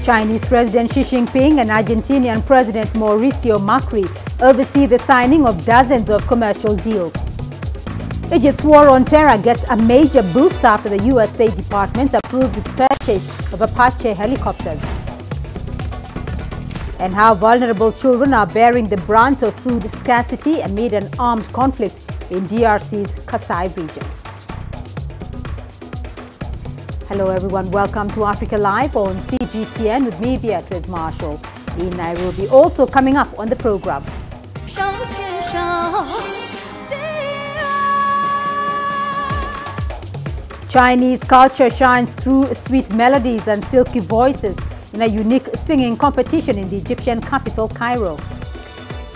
Chinese President Xi Jinping and Argentinian President Mauricio Macri oversee the signing of dozens of commercial deals. Egypt's war on terror gets a major boost after the U.S. State Department approves its purchase of Apache helicopters. And how vulnerable children are bearing the brunt of food scarcity amid an armed conflict in DRC's Kasai region. Hello everyone, welcome to Africa Live on CGTN with me, Beatrice Marshall, in Nairobi. Also coming up on the program. Chinese culture shines through sweet melodies and silky voices in a unique singing competition in the Egyptian capital, Cairo.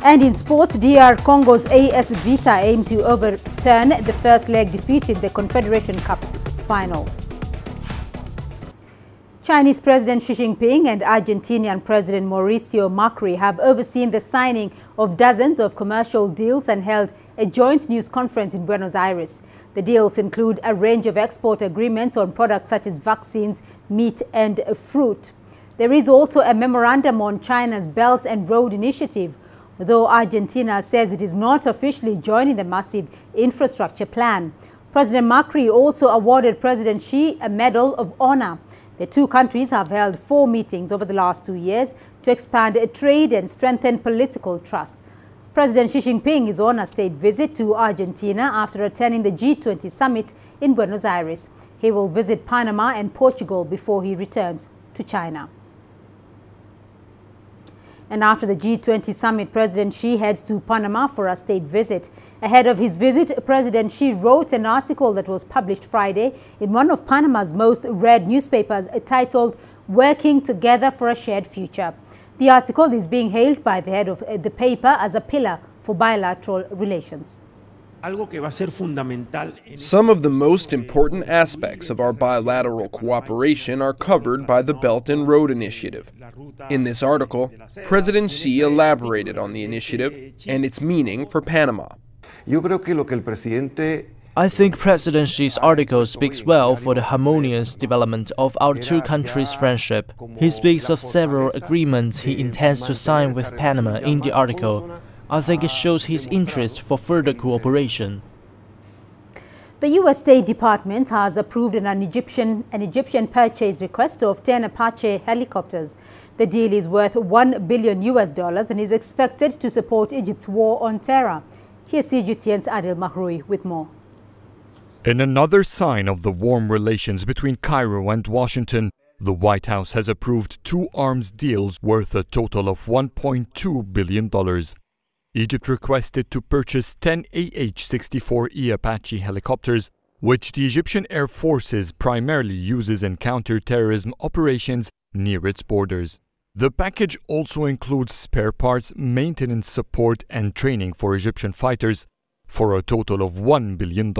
And in sports, DR Congo's AS Vita aim to overturn the first leg defeat in the Confederation Cup's final. Chinese President Xi Jinping and Argentinian President Mauricio Macri have overseen the signing of dozens of commercial deals and held a joint news conference in Buenos Aires. The deals include a range of export agreements on products such as vaccines, meat and fruit. There is also a memorandum on China's Belt and Road Initiative, though Argentina says it is not officially joining the massive infrastructure plan. President Macri also awarded President Xi a Medal of Honor. The two countries have held 4 meetings over the last 2 years to expand trade and strengthen political trust. President Xi Jinping is on a state visit to Argentina after attending the G20 summit in Buenos Aires. He will visit Panama and Portugal before he returns to China. And after the G20 summit, President Xi heads to Panama for a state visit. Ahead of his visit, President Xi wrote an article that was published Friday in one of Panama's most read newspapers titled "Working Together for a Shared Future." The article is being hailed by the head of the paper as a pillar for bilateral relations. Some of the most important aspects of our bilateral cooperation are covered by the Belt and Road Initiative. In this article, President Xi elaborated on the initiative and its meaning for Panama. I think President Xi's article speaks well for the harmonious development of our two countries' friendship. He speaks of several agreements he intends to sign with Panama in the article. I think it shows his interest for further cooperation. The U.S. State Department has approved an Egyptian purchase request of 10 Apache helicopters. The deal is worth $1 billion and is expected to support Egypt's war on terror. Here's CGTN's Adil Mahroui with more. In another sign of the warm relations between Cairo and Washington, the White House has approved 2 arms deals worth a total of $1.2 billion. Egypt requested to purchase 10 AH-64E Apache helicopters, which the Egyptian Air Forces primarily uses in counter-terrorism operations near its borders. The package also includes spare parts, maintenance support and training for Egyptian fighters for a total of $1 billion.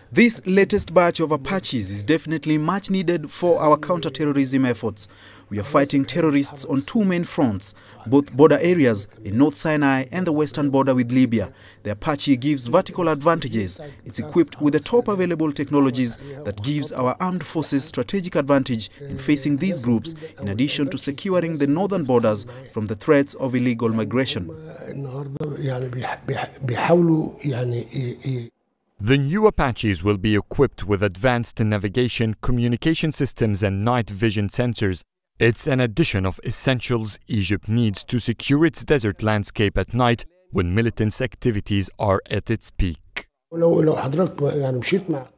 This latest batch of Apaches is definitely much needed for our counter-terrorism efforts. We are fighting terrorists on 2 main fronts, both border areas in North Sinai and the western border with Libya. The Apache gives vertical advantages. It's equipped with the top available technologies that gives our armed forces strategic advantage in facing these groups, in addition to securing the northern borders from the threats of illegal migration. The new Apaches will be equipped with advanced navigation, communication systems and night vision sensors. It's an addition of essentials Egypt needs to secure its desert landscape at night when militant activities are at its peak.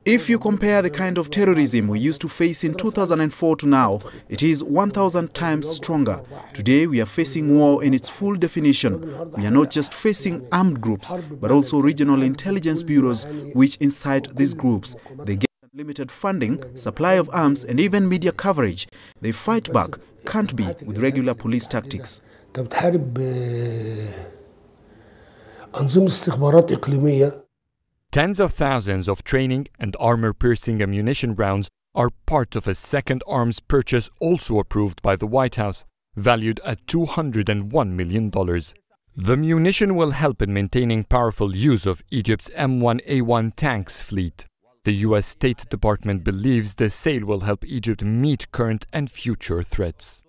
If you compare the kind of terrorism we used to face in 2004 to now, it is 1,000 times stronger. Today we are facing war in its full definition. We are not just facing armed groups, but also regional intelligence bureaus which incite these groups. They get limited funding, supply of arms and even media coverage. They fight back, can't be with regular police tactics. Tens of thousands of training and armor-piercing ammunition rounds are part of a second arms purchase also approved by the White House, valued at $201 million. The munition will help in maintaining powerful use of Egypt's M1A1 tanks fleet. The US State Department believes the sale will help Egypt meet current and future threats.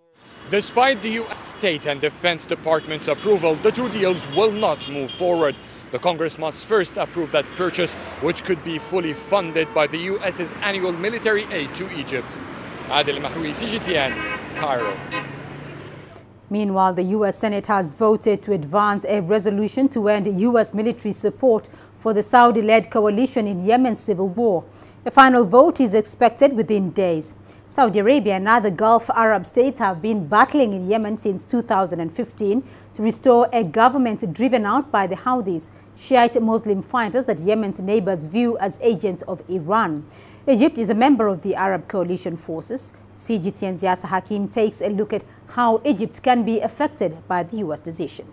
Despite the US State and Defense Department's approval, the two deals will not move forward. The Congress must first approve that purchase, which could be fully funded by the US's annual military aid to Egypt. Adil Mahroui, CGTN, Cairo. Meanwhile, the U.S. Senate has voted to advance a resolution to end U.S. military support for the Saudi-led coalition in Yemen's civil war. A final vote is expected within days. Saudi Arabia and other Gulf Arab states have been battling in Yemen since 2015 to restore a government driven out by the Houthis, Shiite Muslim fighters that Yemen's neighbors view as agents of Iran. Egypt is a member of the Arab coalition forces. CGTN's Yasser Hakim takes a look at how Egypt can be affected by the U.S. decision.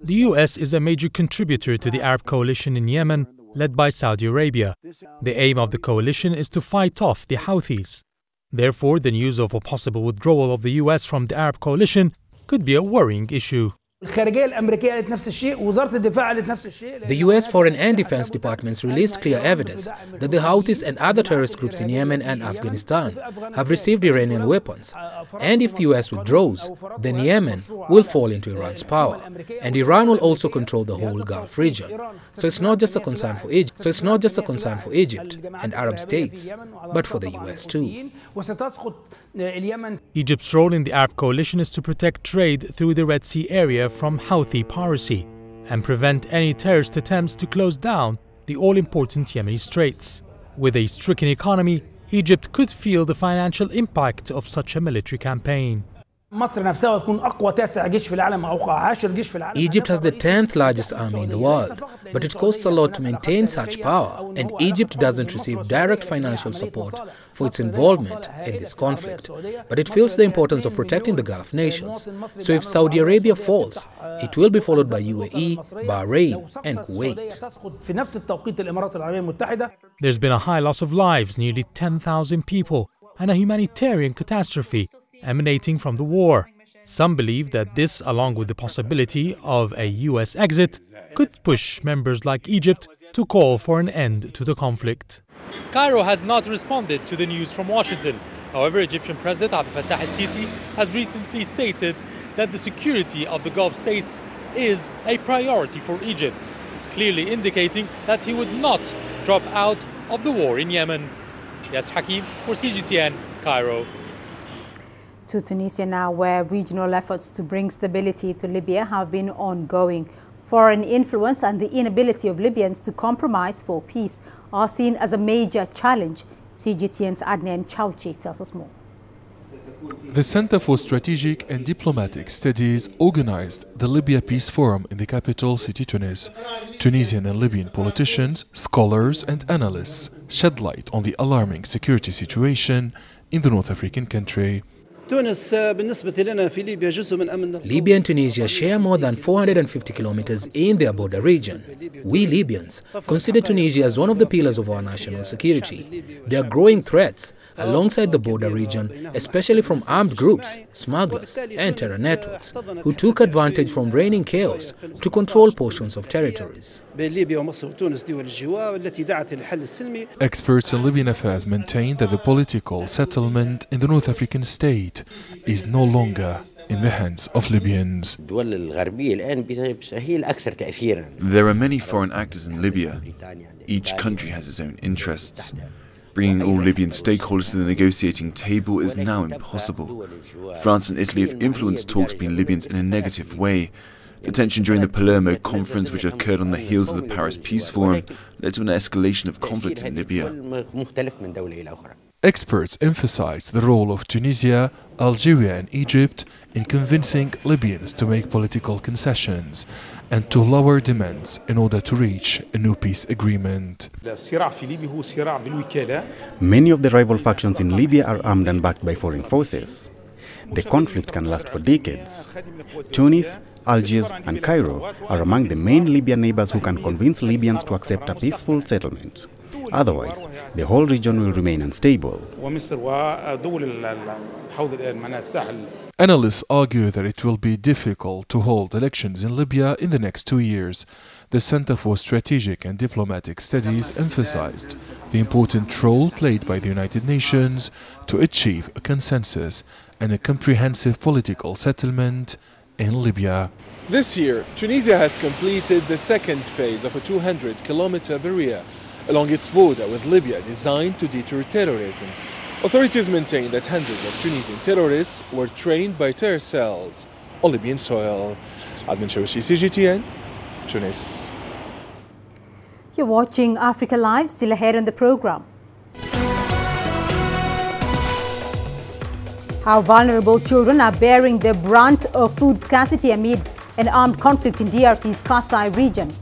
The U.S. is a major contributor to the Arab coalition in Yemen, led by Saudi Arabia. The aim of the coalition is to fight off the Houthis. Therefore, the news of a possible withdrawal of the U.S. from the Arab coalition could be a worrying issue. The U.S. Foreign and Defense Departments released clear evidence that the Houthis and other terrorist groups in Yemen and Afghanistan have received Iranian weapons. And if the U.S. withdraws, then Yemen will fall into Iran's power. And Iran will also control the whole Gulf region. So it's not just a concern for Egypt. And Arab states, but for the U.S. too. Egypt's role in the Arab coalition is to protect trade through the Red Sea area from Houthi piracy and prevent any terrorist attempts to close down the all-important Yemeni straits. With a stricken economy, Egypt could feel the financial impact of such a military campaign. Egypt has the 10th largest army in the world, but it costs a lot to maintain such power, and Egypt doesn't receive direct financial support for its involvement in this conflict. But it feels the importance of protecting the Gulf nations. So if Saudi Arabia falls, it will be followed by UAE, Bahrain and Kuwait. There's been a high loss of lives, nearly 10,000 people, and a humanitarian catastrophe emanating from the war. Some believe that this, along with the possibility of a U.S. exit, could push members like Egypt to call for an end to the conflict. Cairo has not responded to the news from Washington. However, Egyptian President Abdel Fattah al-Sisi has recently stated that the security of the Gulf states is a priority for Egypt, clearly indicating that he would not drop out of the war in Yemen. Yasser Hakim for CGTN, Cairo. To Tunisia now, where regional efforts to bring stability to Libya have been ongoing. Foreign influence and the inability of Libyans to compromise for peace are seen as a major challenge. CGTN's Adnan Chauchi tells us more. The Center for Strategic and Diplomatic Studies organized the Libya Peace Forum in the capital city Tunis. Tunisian and Libyan politicians, scholars and analysts shed light on the alarming security situation in the North African country. Libya and Tunisia share more than 450 kilometers in their border region. We Libyans consider Tunisia as one of the pillars of our national security. There are growing threats alongside the border region, especially from armed groups, smugglers and terror networks, who took advantage from reigning chaos to control portions of territories. Experts in Libyan affairs maintain that the political settlement in the North African state is no longer in the hands of Libyans. There are many foreign actors in Libya. Each country has its own interests. Bringing all Libyan stakeholders to the negotiating table is now impossible. France and Italy have influenced talks between Libyans in a negative way. The tension during the Palermo conference, which occurred on the heels of the Paris Peace Forum, led to an escalation of conflict in Libya. Experts emphasize the role of Tunisia, Algeria and Egypt in convincing Libyans to make political concessions and to lower demands in order to reach a new peace agreement. Many of the rival factions in Libya are armed and backed by foreign forces. The conflict can last for decades. Tunis, Algiers and Cairo are among the main Libyan neighbors who can convince Libyans to accept a peaceful settlement. Otherwise, the whole region will remain unstable. Analysts argue that it will be difficult to hold elections in Libya in the next 2 years. the Center for Strategic and Diplomatic Studies emphasized the important role played by the United Nations to achieve a consensus and a comprehensive political settlement in Libya. This year, Tunisia has completed the second phase of a 200-kilometer barrier along its border with Libya designed to deter terrorism. Authorities maintain that hundreds of Tunisian terrorists were trained by terror cells on Libyan soil. Admin Shawishi, CGTN, Tunis. You're watching Africa Live, still ahead on the program. How vulnerable children are bearing the brunt of food scarcity amid an armed conflict in DRC's Kasai region.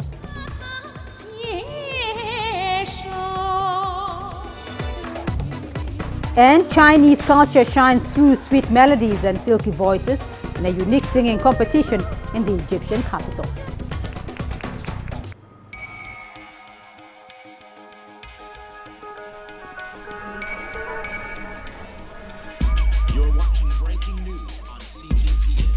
And Chinese culture shines through sweet melodies and silky voices in a unique singing competition in the Egyptian capital. You're watching breaking news on CGTN.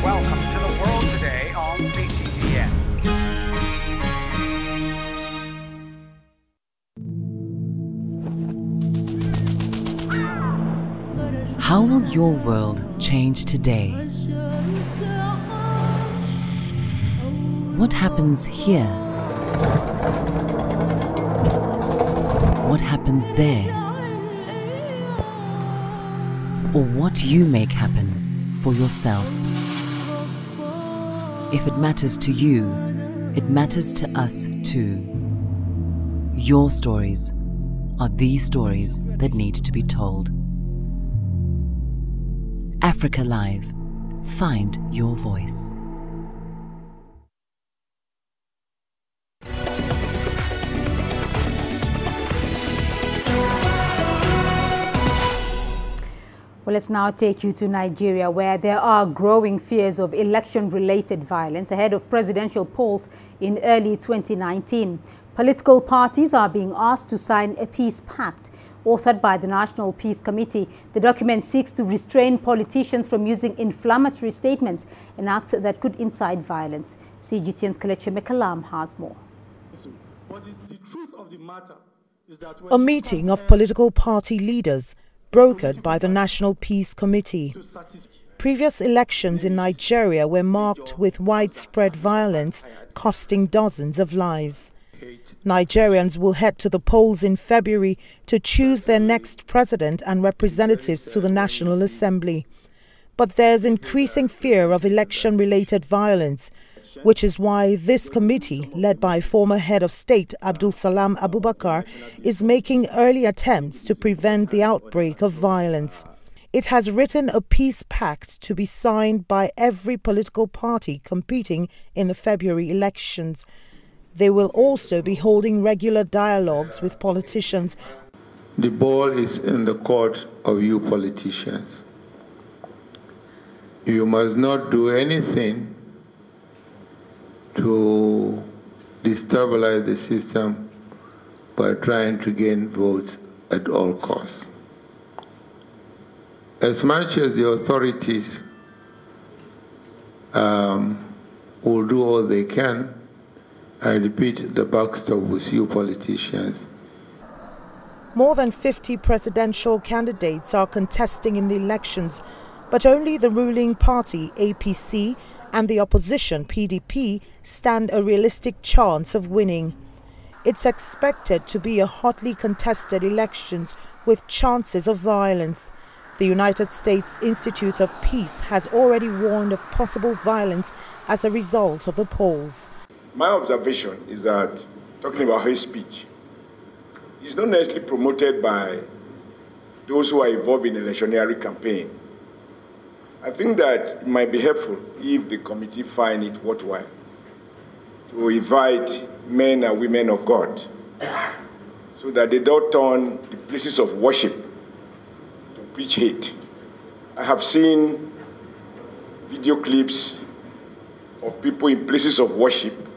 Welcome to the world today on CGTN. How will your world change today? What happens here? What happens there? Or what you make happen for yourself? If it matters to you, it matters to us too. Your stories are the stories that need to be told. Africa Live. Find your voice. Well, let's now take you to Nigeria, where there are growing fears of election-related violence ahead of presidential polls in early 2019. Political parties are being asked to sign a peace pact authored by the National Peace Committee. The document seeks to restrain politicians from using inflammatory statements and acts that could incite violence. CGTN's Kelechi Mekalam has more. A meeting of political party leaders brokered by the National Peace Committee. Previous elections in Nigeria were marked with widespread violence, costing dozens of lives. Nigerians will head to the polls in February to choose their next president and representatives to the National Assembly. But there's increasing fear of election-related violence, which is why this committee, led by former head of state Abdul Salam Abubakar, is making early attempts to prevent the outbreak of violence. It has written a peace pact to be signed by every political party competing in the February elections. They will also be holding regular dialogues with politicians. The ball is in the court of you politicians. You must not do anything to destabilize the system by trying to gain votes at all costs. As much as the authorities will do all they can, I repeat, the buck stops with you politicians. More than 50 presidential candidates are contesting in the elections, but only the ruling party, APC, and the opposition, PDP, stand a realistic chance of winning. It's expected to be a hotly contested elections with chances of violence. The United States Institute of Peace has already warned of possible violence as a result of the polls. My observation is that, talking about hate speech, is not necessarily promoted by those who are involved in the electioneering campaign. I think that it might be helpful if the committee find it worthwhile to invite men and women of God so that they don't turn the places of worship to preach hate. I have seen video clips of people in places of worship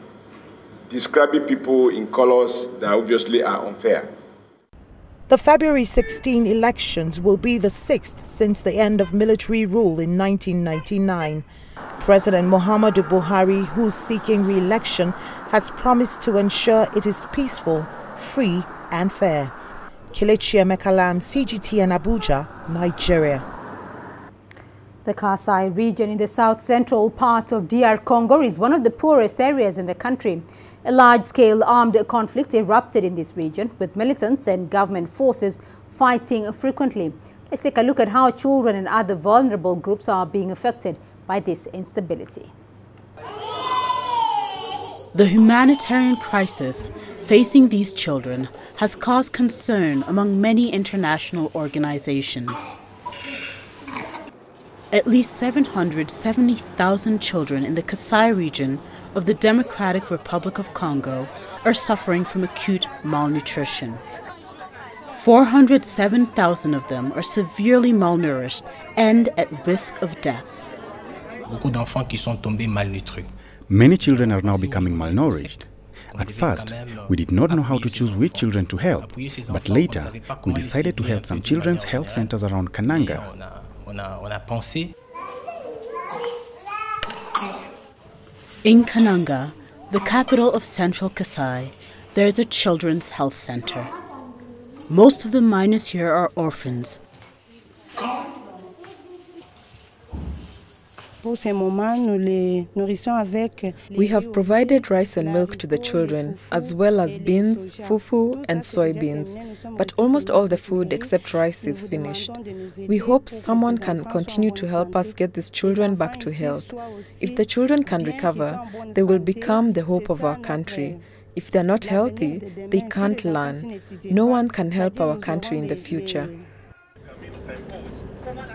describing people in colors that obviously are unfair. The February 16 elections will be the 6th since the end of military rule in 1999. President Muhammadu Buhari, who's seeking re-election, has promised to ensure it is peaceful, free and fair. Kelechi Emekalam, CGTN Abuja, Nigeria. The Kasai region in the south-central part of DR Congo is one of the poorest areas in the country. A large-scale armed conflict erupted in this region, with militants and government forces fighting frequently. Let's take a look at how children and other vulnerable groups are being affected by this instability. The humanitarian crisis facing these children has caused concern among many international organizations. At least 770,000 children in the Kasai region of the Democratic Republic of Congo are suffering from acute malnutrition. 407,000 of them are severely malnourished and at risk of death. Many children are now becoming malnourished. At first, we did not know how to choose which children to help, but later we decided to help some children's health centers around Kananga. In Kananga, the capital of central Kasai, there is a children's health center. Most of the minors here are orphans. We have provided rice and milk to the children, as well as beans, fufu and soybeans, but almost all the food except rice is finished. We hope someone can continue to help us get these children back to health. If the children can recover, they will become the hope of our country. If they're not healthy, they can't learn. No one can help our country in the future.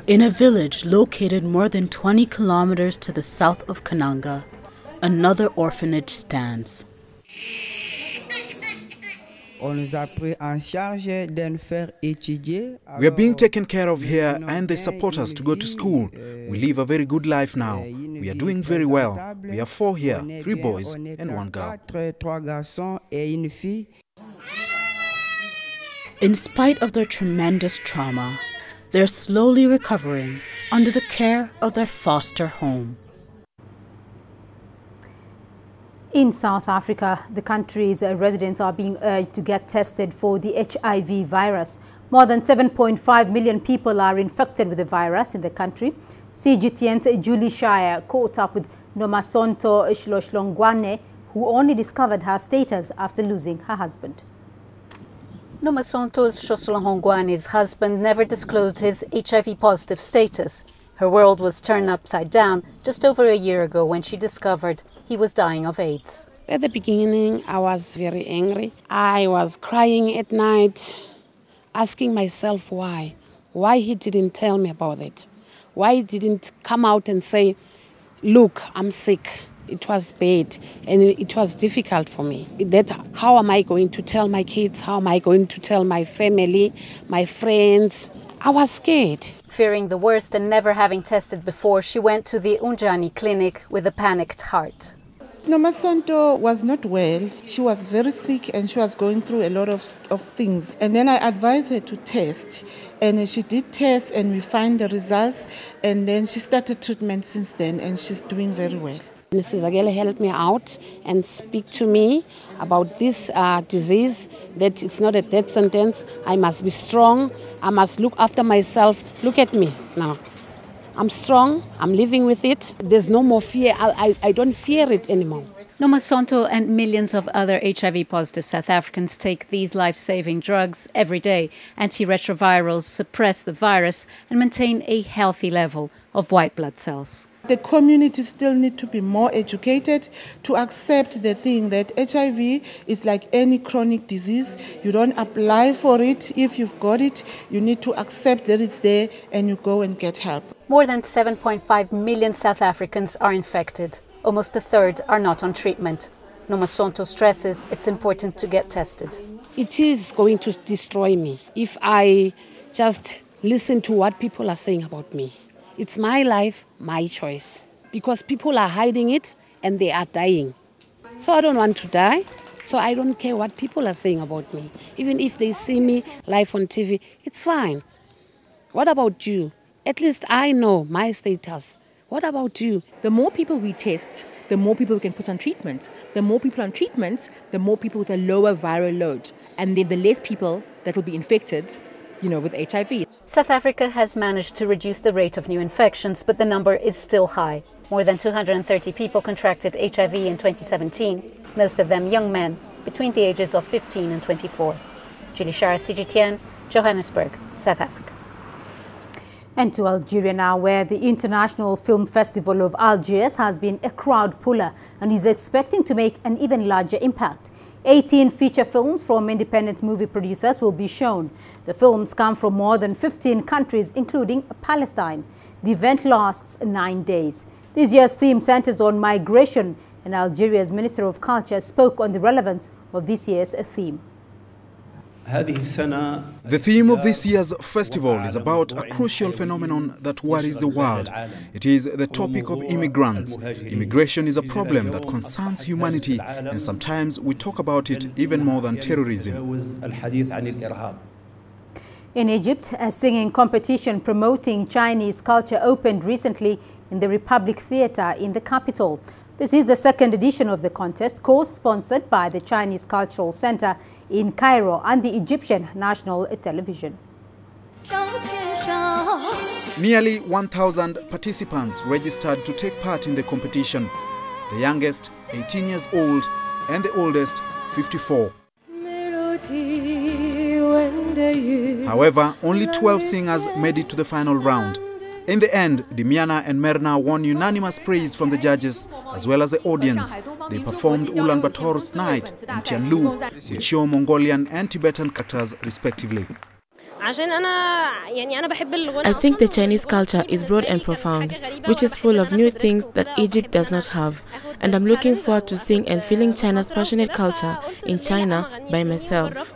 In a village located more than 20 kilometers to the south of Kananga, another orphanage stands. We are being taken care of here and they support us to go to school. We live a very good life now. We are doing very well. We are 4 here, 3 boys and 1 girl. In spite of their tremendous trauma, they're slowly recovering under the care of their foster home. In South Africa, the country's residents are being urged to get tested for the HIV virus. More than 7.5 million people are infected with the virus in the country. CGTN's Julie Shire caught up with Nomasonto Shiloshlongwane, who only discovered her status after losing her husband. Nomasonto's Shiloshlongwane's husband never disclosed his HIV-positive status. Her world was turned upside down just over a year ago when she discovered he was dying of AIDS. At the beginning, I was very angry. I was crying at night, asking myself why he didn't tell me about it. Why he didn't come out and say, look, I'm sick. It was bad and it was difficult for me. How am I going to tell my kids? How am I going to tell my family, my friends? I was scared. Fearing the worst and never having tested before, she went to the Unjani clinic with a panicked heart. Nomasonto was not well. She was very sick and she was going through a lot of things. And then I advised her to test. And she did test and we find the results. And then she started treatment since then and she's doing very well. Mrs. Agele helped me out and speak to me about this disease, that it's not a death sentence. I must be strong. I must look after myself. Look at me now. I'm strong. I'm living with it. There's no more fear. I don't fear it anymore. Nomasonto and millions of other HIV-positive South Africans take these life-saving drugs every day. Antiretrovirals suppress the virus and maintain a healthy level of white blood cells. The community still need to be more educated to accept the thing that HIV is like any chronic disease. You don't apply for it. If you've got it, you need to accept that it's there and you go and get help. More than 7.5 million South Africans are infected. Almost a third are not on treatment. Nomasonto stresses it's important to get tested. It is going to destroy me if I just listen to what people are saying about me. It's my life, my choice. Because people are hiding it and they are dying. So I don't want to die. So I don't care what people are saying about me. Even if they see me live on TV, it's fine. What about you? At least I know my status. What about you? The more people we test, the more people we can put on treatment. The more people on treatment, the more people with a lower viral load. And then the less people that will be infected, with HIV. South Africa has managed to reduce the rate of new infections, but the number is still high. More than 230 people contracted HIV in 2017, most of them young men between the ages of 15 and 24. Julie Shara, CGTN, Johannesburg, South Africa. And to Algeria now, where the International Film Festival of Algiers has been a crowd puller and is expecting to make an even larger impact. 18 feature films from independent movie producers will be shown. The films come from more than 15 countries, including Palestine. The event lasts 9 days. This year's theme centers on migration, and Algeria's Minister of Culture spoke on the relevance of this year's theme. The theme of this year's festival is about a crucial phenomenon that worries the world. It is the topic of immigrants. Immigration is a problem that concerns humanity, and sometimes we talk about it even more than terrorism. In Egypt, a singing competition promoting Chinese culture opened recently in the Republic Theatre in the capital. This is the second edition of the contest, co-sponsored by the Chinese Cultural Center in Cairo and the Egyptian National Television. Nearly 1,000 participants registered to take part in the competition. The youngest, 18 years old, and the oldest, 54. However, only 12 singers made it to the final round. In the end, Dimiana and Merna won unanimous praise from the judges as well as the audience. They performed Ulaanbaatar's Night and Tianlu, which show Mongolian and Tibetan characters respectively. I think the Chinese culture is broad and profound, which is full of new things that Egypt does not have. And I'm looking forward to seeing and feeling China's passionate culture in China by myself.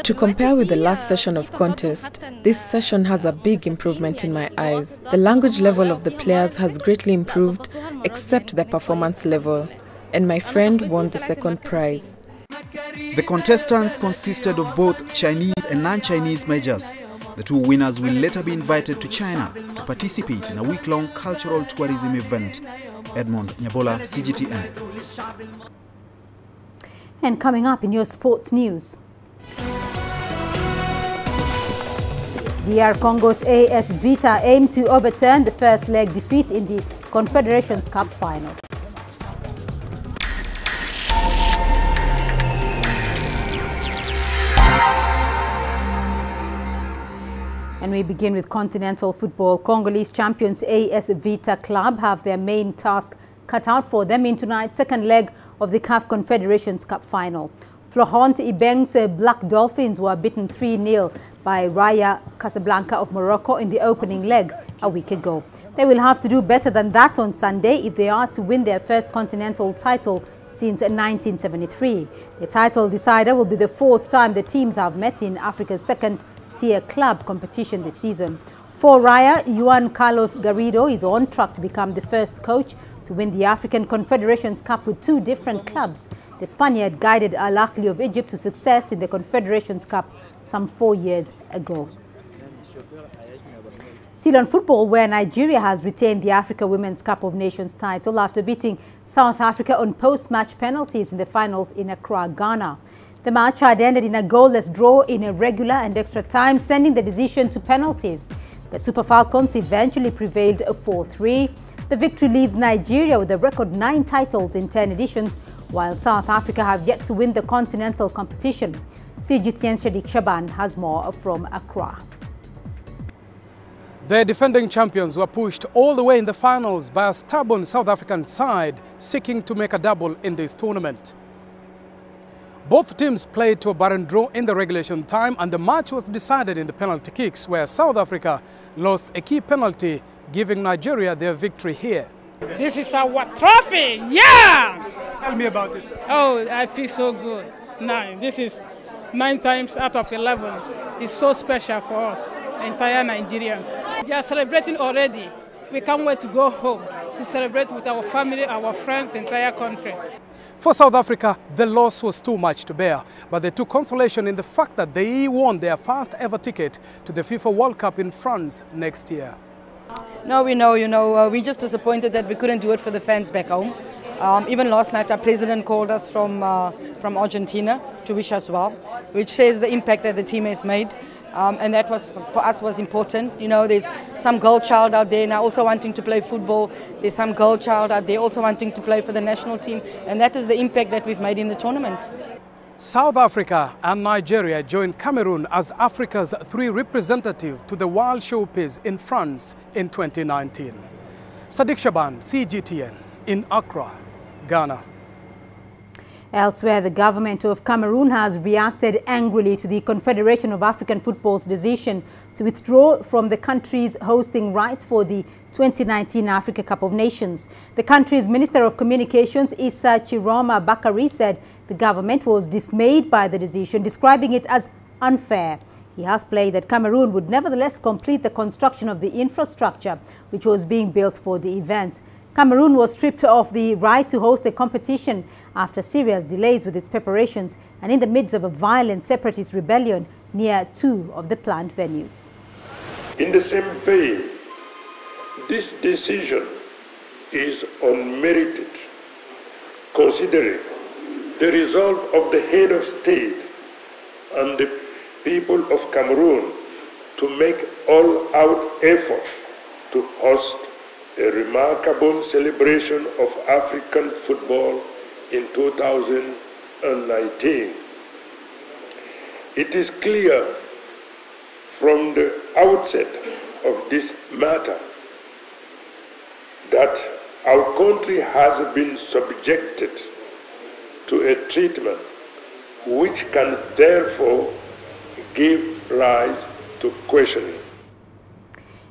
To compare with the last session of contest, this session has a big improvement in my eyes. The language level of the players has greatly improved, except the performance level. And my friend won the second prize. The contestants consisted of both Chinese and non-Chinese majors. The two winners will later be invited to China to participate in a week-long cultural tourism event. Edmond Nyabola, CGTN. And coming up in your sports news. DR Congo's AS Vita aimed to overturn the first leg defeat in the Confederations Cup final. And we begin with continental football. Congolese champions AS Vita Club have their main task cut out for them in tonight's second leg of the CAF Confederations Cup final. Florent Ibeng's Black Dolphins were beaten 3-0 by Raja Casablanca of Morocco in the opening leg a week ago. They will have to do better than that on Sunday if they are to win their first continental title since 1973. The title decider will be the fourth time the teams have met in Africa's second-tier club competition this season. For Raya, Juan Carlos Garrido is on track to become the first coach to win the African Confederations Cup with two different clubs. The Spaniard guided Al Ahly of Egypt to success in the Confederations Cup some 4 years ago. Still on football, where Nigeria has retained the Africa Women's Cup of Nations title after beating South Africa on post-match penalties in the finals in Accra, Ghana. The match had ended in a goalless draw in a regular and extra time, sending the decision to penalties. The Super Falcons eventually prevailed 4-3. The victory leaves Nigeria with a record 9 titles in 10 editions, while South Africa have yet to win the continental competition. CGTN's Shadiq Shaban has more from Accra. The defending champions were pushed all the way in the finals by a stubborn South African side seeking to make a double in this tournament. Both teams played to a barren draw in the regulation time, and the match was decided in the penalty kicks, where South Africa lost a key penalty, giving Nigeria their victory here. This is our trophy, yeah! Tell me about it. Oh, I feel so good. This is 9 times out of 11. It's so special for us, entire Nigerians. They are celebrating already. We can't wait to go home to celebrate with our family, our friends, the entire country. For South Africa, the loss was too much to bear, but they took consolation in the fact that they won their first ever ticket to the FIFA World Cup in France next year. No, we know, we're just disappointed that we couldn't do it for the fans back home. Even last night, our president called us from Argentina to wish us well, which says the impact that the team has made. And that was, for us, was important. There's some girl child out there now also wanting to play football. There's some girl child out there also wanting to play for the national team. And that is the impact that we've made in the tournament. South Africa and Nigeria joined Cameroon as Africa's 3 representatives to the World Showpiece in France in 2019. Sadiq Shaban, CGTN, in Accra, Ghana. Elsewhere, the government of Cameroon has reacted angrily to the Confederation of African Football's decision to withdraw from the country's hosting rights for the 2019 Africa Cup of Nations. The country's Minister of Communications, Issa Chiroma Bakari, said the government was dismayed by the decision, describing it as unfair. He has pledged that Cameroon would nevertheless complete the construction of the infrastructure which was being built for the event. Cameroon was stripped of the right to host the competition after serious delays with its preparations and in the midst of a violent separatist rebellion near 2 of the planned venues. In the same vein, this decision is unmerited, considering the resolve of the head of state and the people of Cameroon to make all-out effort to host a remarkable celebration of African football in 2019. It is clear from the outset of this matter that our country has been subjected to a treatment which can therefore give rise to questioning.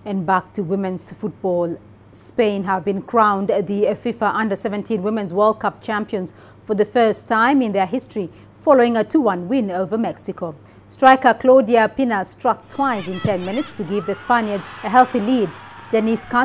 And back to women's football. Spain have been crowned the FIFA Under-17 Women's World Cup champions for the first time in their history, following a 2-1 win over Mexico. Striker Claudia Pina struck twice in 10 minutes to give the Spaniards a healthy lead. Denise Castro